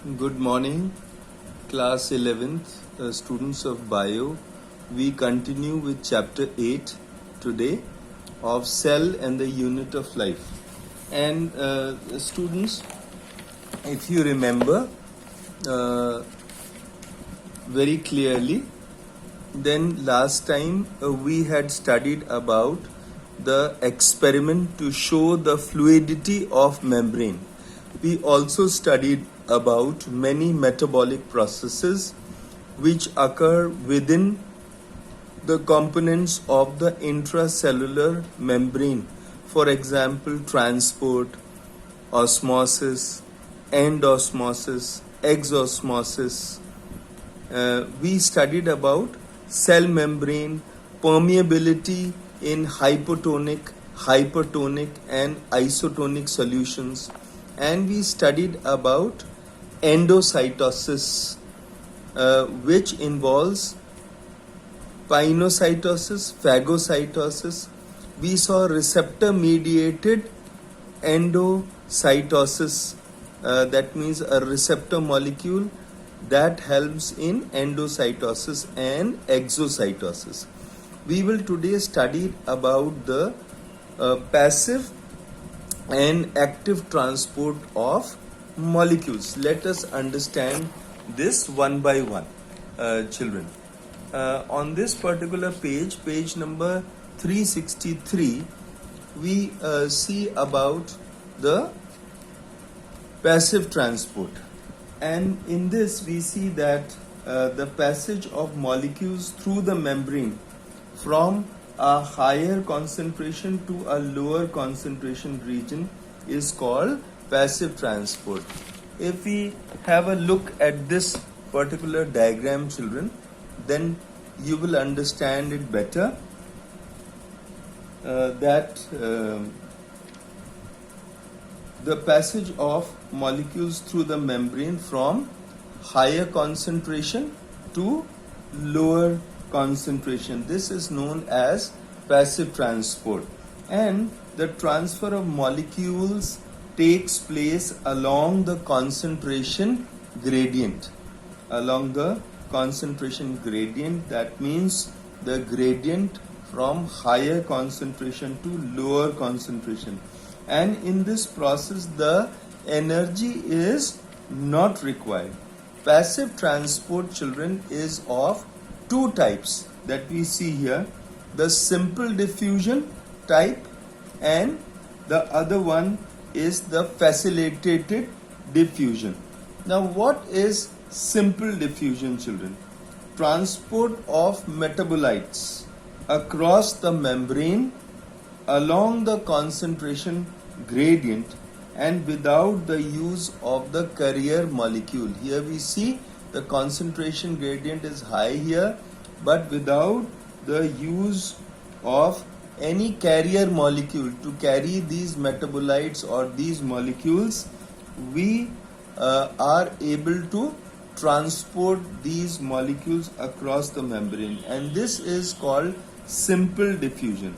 Good morning, class 11th, students of Bio. We continue with chapter 8 today of Cell and the Unit of Life. And students, if you remember uh, very clearly, then last time we had studied about the experiment to show the fluidity of membrane. We also studied about many metabolic processes which occur within the components of the intracellular membrane. For example, transport, osmosis, endosmosis, exosmosis. We studied about cell membrane permeability in hypotonic, hypertonic and isotonic solutions, and we studied about endocytosis, which involves pinocytosis, phagocytosis. We saw receptor mediated endocytosis, that means a receptor molecule that helps in endocytosis and exocytosis. We will today study about the passive and active transport of molecules. Let us understand this one by one, children. On this particular page, page number 363, we see about the passive transport. And in this, we see that the passage of molecules through the membrane from a higher concentration to a lower concentration region is called passive transport. If we have a look at this particular diagram, children, then you will understand it better that the passage of molecules through the membrane from higher concentration to lower concentration. This is known as passive transport, and the transfer of molecules takes place along the concentration gradient. Along the concentration gradient, that means the gradient from higher concentration to lower concentration. And in this process, the energy is not required. Passive transport, children, is of two types that we see here: the simple diffusion type, and the other one is the facilitated diffusion. Now, what is simple diffusion, children? Transport of metabolites across the membrane along the concentration gradient and without the use of the carrier molecule. Here we see the concentration gradient is high here, but without the use of any carrier molecule to carry these metabolites or these molecules, we are able to transport these molecules across the membrane, and this is called simple diffusion.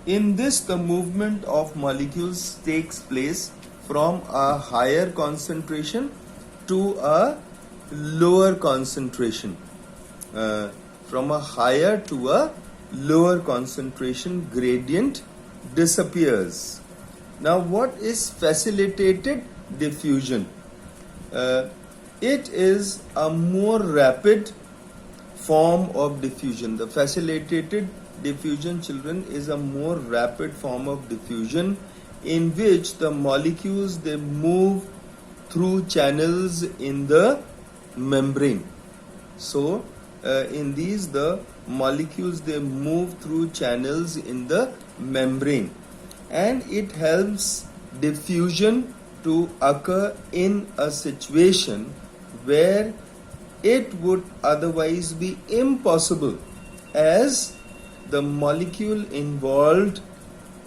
In this, the movement of molecules takes place from a higher concentration to a lower concentration. From a higher to a lower concentration gradient disappears. Now, what is facilitated diffusion? It is a more rapid form of diffusion. The facilitated diffusion, children, is a more rapid form of diffusion in which the molecules, they move through channels in the membrane. So in these, the molecules, they move through channels in the membrane, and it helps diffusion to occur in a situation where it would otherwise be impossible, as the molecule involved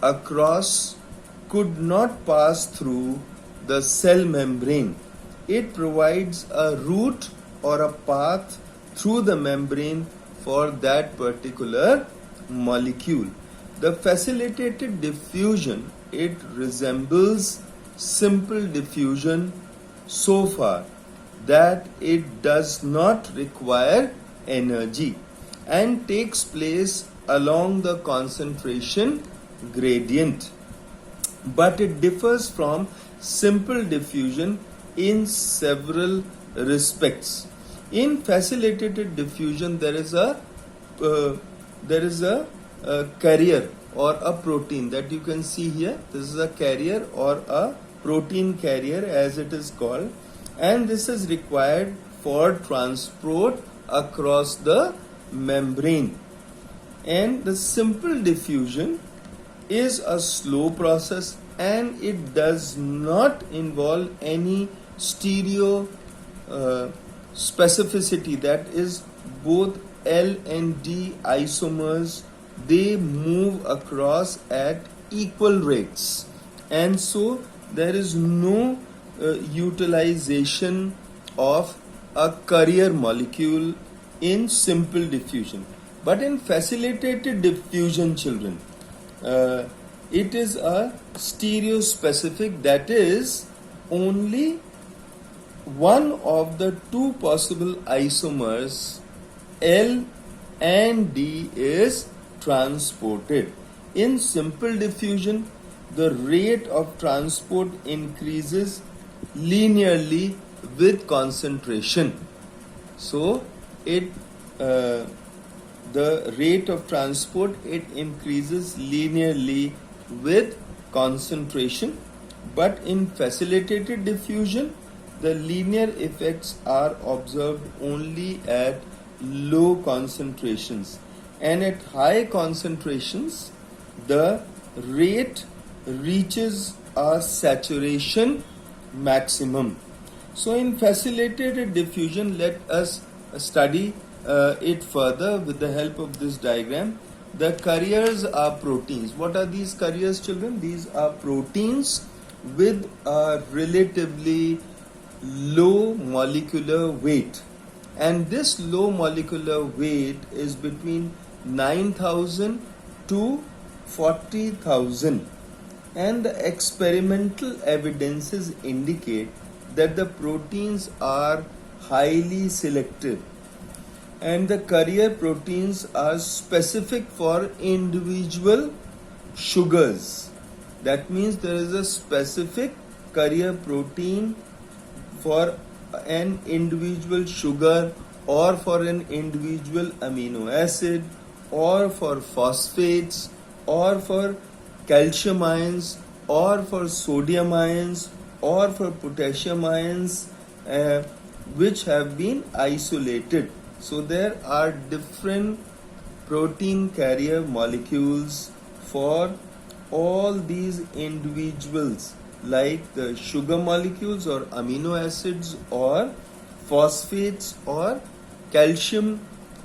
across could not pass through the cell membrane. It provides a route or a path through the membrane for that particular molecule. The facilitated diffusion, it resembles simple diffusion so far, that it does not require energy and takes place along the concentration gradient, but it differs from simple diffusion in several respects. In facilitated diffusion, there is a carrier or a protein that you can see here. This is a carrier or a protein carrier as it is called, and this is required for transport across the membrane. And the simple diffusion is a slow process, and it does not involve any stereo specificity, that is both L and D isomers, they move across at equal rates, and so there is no utilization of a carrier molecule in simple diffusion. But in facilitated diffusion, children, it is a stereospecific, that is only one of the two possible isomers L and D is transported. In simple diffusion, the rate of transport increases linearly with concentration. So the rate of transport, it increases linearly with concentration. But in facilitated diffusion, the linear effects are observed only at low concentrations, and at high concentrations the rate reaches a saturation maximum. So in facilitated diffusion, let us study it further with the help of this diagram. The carriers are proteins. What are these carriers, children? These are proteins with a relatively low molecular weight, and this low molecular weight is between 9,000 to 40,000, and the experimental evidences indicate that the proteins are highly selective, and the carrier proteins are specific for individual sugars. That means there is a specific carrier protein for an individual sugar, or for an individual amino acid, or for phosphates, or for calcium ions, or for sodium ions, or for potassium ions, which have been isolated. So there are different protein carrier molecules for all these individuals, like the sugar molecules or amino acids or phosphates or calcium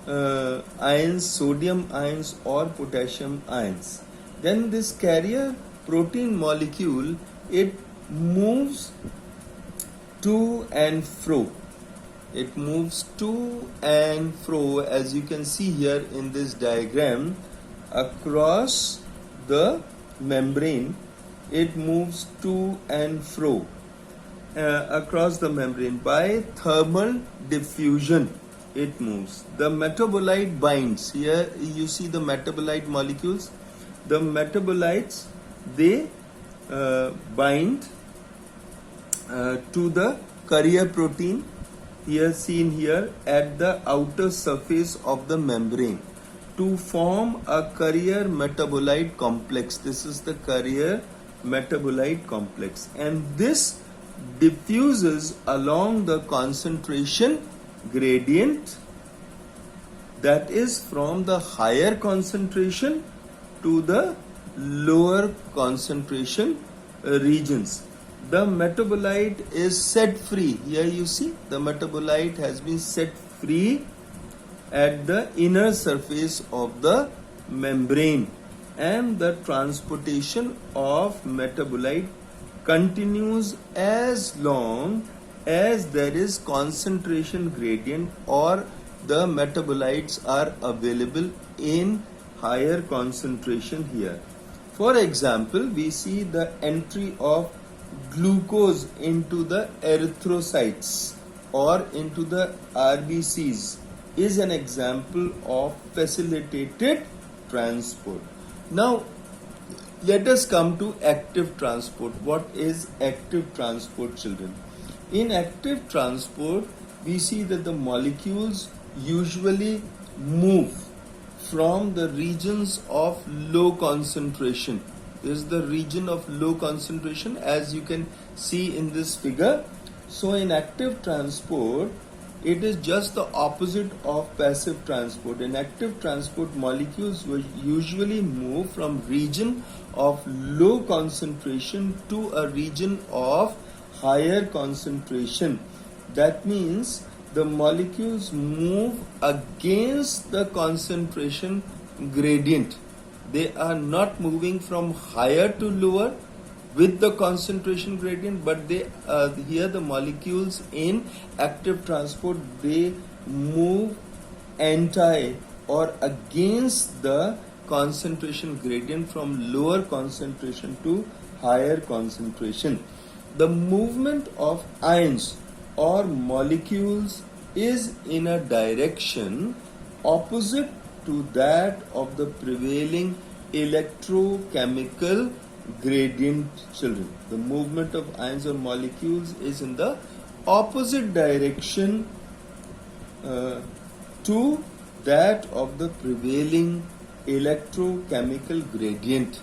ions, sodium ions or potassium ions. Then this carrier protein molecule, it moves to and fro. It moves to and fro, as you can see here in this diagram, across the membrane. It moves to and fro across the membrane by thermal diffusion. It moves. The metabolite binds. Here you see the metabolite molecules. The metabolites, they bind to the carrier protein, here seen here, at the outer surface of the membrane to form a carrier metabolite complex. This is the carrier metabolite complex, and this diffuses along the concentration gradient, that is from the higher concentration to the lower concentration regions. The metabolite is set free. Here you see the metabolite has been set free at the inner surface of the membrane, and the transportation of metabolite continues as long as there is concentration gradient or the metabolites are available in higher concentration here. For example, we see the entry of glucose into the erythrocytes or into the RBCs is an example of facilitated transport. Now, let us come to active transport. What is active transport, children? In active transport, we see that the molecules usually move from the regions of low concentration. This is the region of low concentration, as you can see in this figure. So in active transport, it is just the opposite of passive transport. In active transport, molecules will usually move from region of low concentration to a region of higher concentration. That means the molecules move against the concentration gradient. They are not moving from higher to lower with the concentration gradient, but they here the molecules in active transport, they move anti or against the concentration gradient from lower concentration to higher concentration. The movement of ions or molecules is in a direction opposite to that of the prevailing electrochemical gradient, children. The movement of ions or molecules is in the opposite direction to that of the prevailing electrochemical gradient.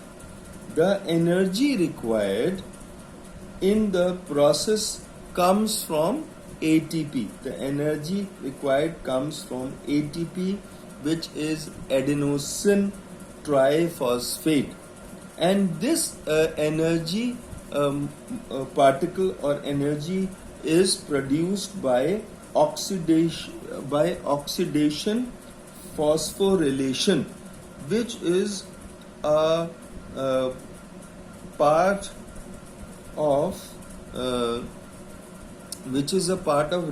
The energy required in the process comes from ATP. The energy required comes from ATP, which is adenosine triphosphate. And this energy particle or energy is produced by oxidation phosphorylation, which is a part of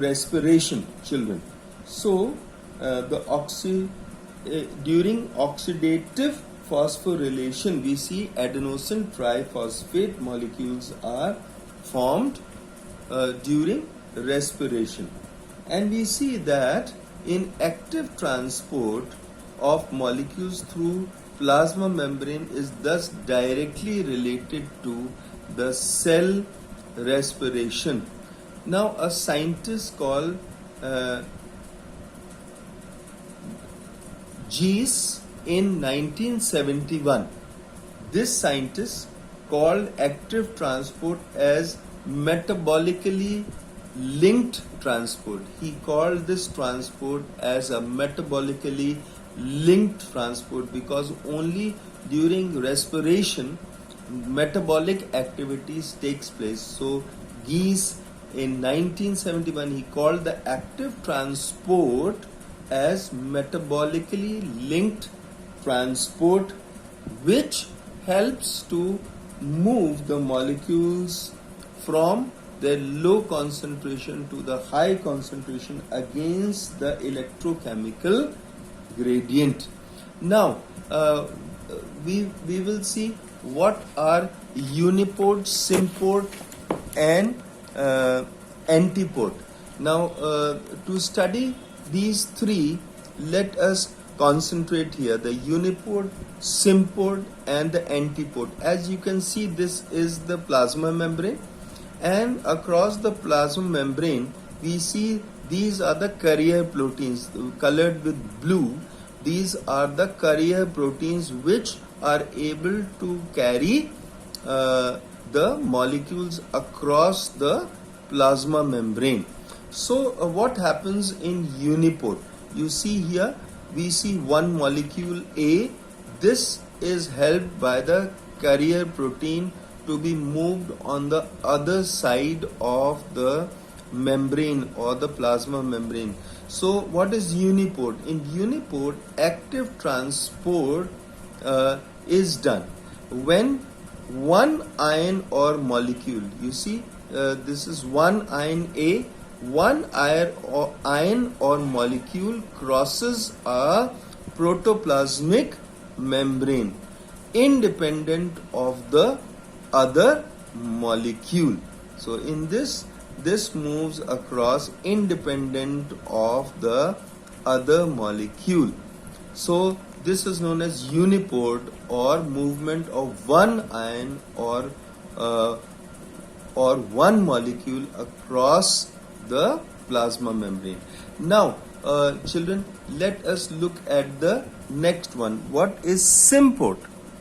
respiration, children. So during oxidative phosphorylation, we see adenosine triphosphate molecules are formed during respiration. And we see that in active transport of molecules through plasma membrane is thus directly related to the cell respiration. Now, a scientist called Gies in 1971, this scientist called active transport as metabolically linked transport. He called this transport as a metabolically linked transport because only during respiration metabolic activities takes place. So Gies in 1971, he called the active transport as metabolically linked transport, which helps to move the molecules from their low concentration to the high concentration against the electrochemical gradient. Now, we will see what are uniport, symport and antiport. Now, to study these three, let us concentrate here: the uniport, symport and the antiport. As you can see, this is the plasma membrane, and across the plasma membrane we see these are the carrier proteins colored with blue. These are the carrier proteins which are able to carry the molecules across the plasma membrane. So what happens in uniport? You see here, we see one molecule A. This is helped by the carrier protein to be moved on the other side of the membrane or the plasma membrane. So what is uniport? In uniport, active transport is done when one ion or molecule, you see this is one ion A, one ion or molecule crosses a protoplasmic membrane independent of the other molecule. So in this, this moves across independent of the other molecule. So this is known as uniport, or movement of one ion or one molecule across the plasma membrane. Now, children, let us look at the next one. What is symport?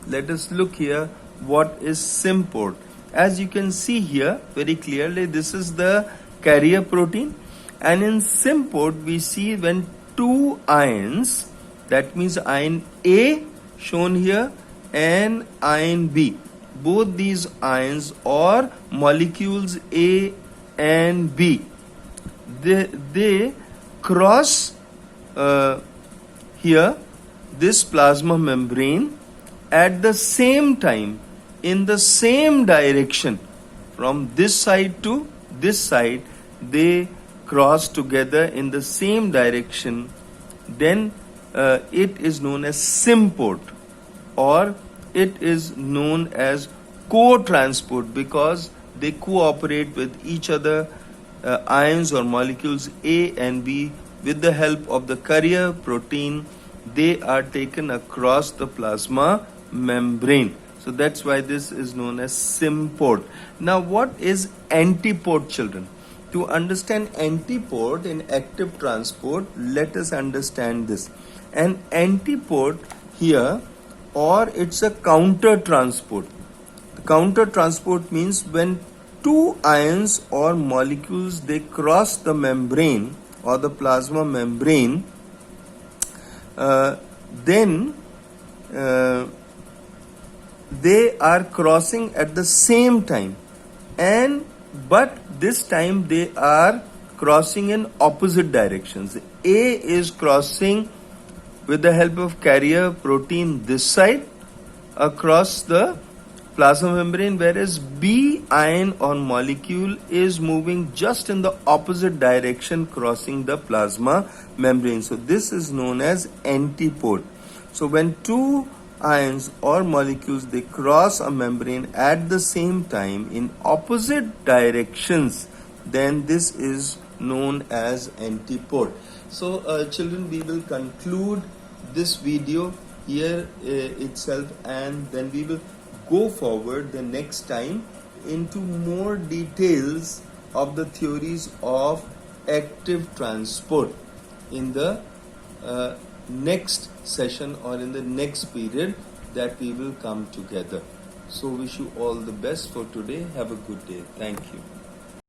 Let us look here. What is symport? As you can see here very clearly, this is the carrier protein, and in symport we see when two ions, that means ion A shown here and ion B, both these ions or molecules A and B, they cross here this plasma membrane at the same time, in the same direction, from this side to this side, they cross together in the same direction. Then it is known as symport, or it is known as co-transport, because they cooperate with each other, ions or molecules A and B, with the help of the carrier protein. They are taken across the plasma membrane. So that's why this is known as symport. Now, what is antiport, children? To understand antiport in active transport, let us understand this. An antiport here, or it's a counter transport. Counter transport means when two ions or molecules, they cross the membrane or the plasma membrane, then they are crossing at the same time, but this time they are crossing in opposite directions. A is crossing with the help of carrier protein this side across the plasma membrane, whereas B ion or molecule is moving just in the opposite direction, crossing the plasma membrane. So this is known as antiport. So when two ions or molecules, they cross a membrane at the same time in opposite directions, then this is known as antiport. So children, we will conclude this video here itself, and then we will go forward the next time into more details of the theories of active transport in the next session or in the next period that we will come together. So wish you all the best for today. Have a good day. Thank you.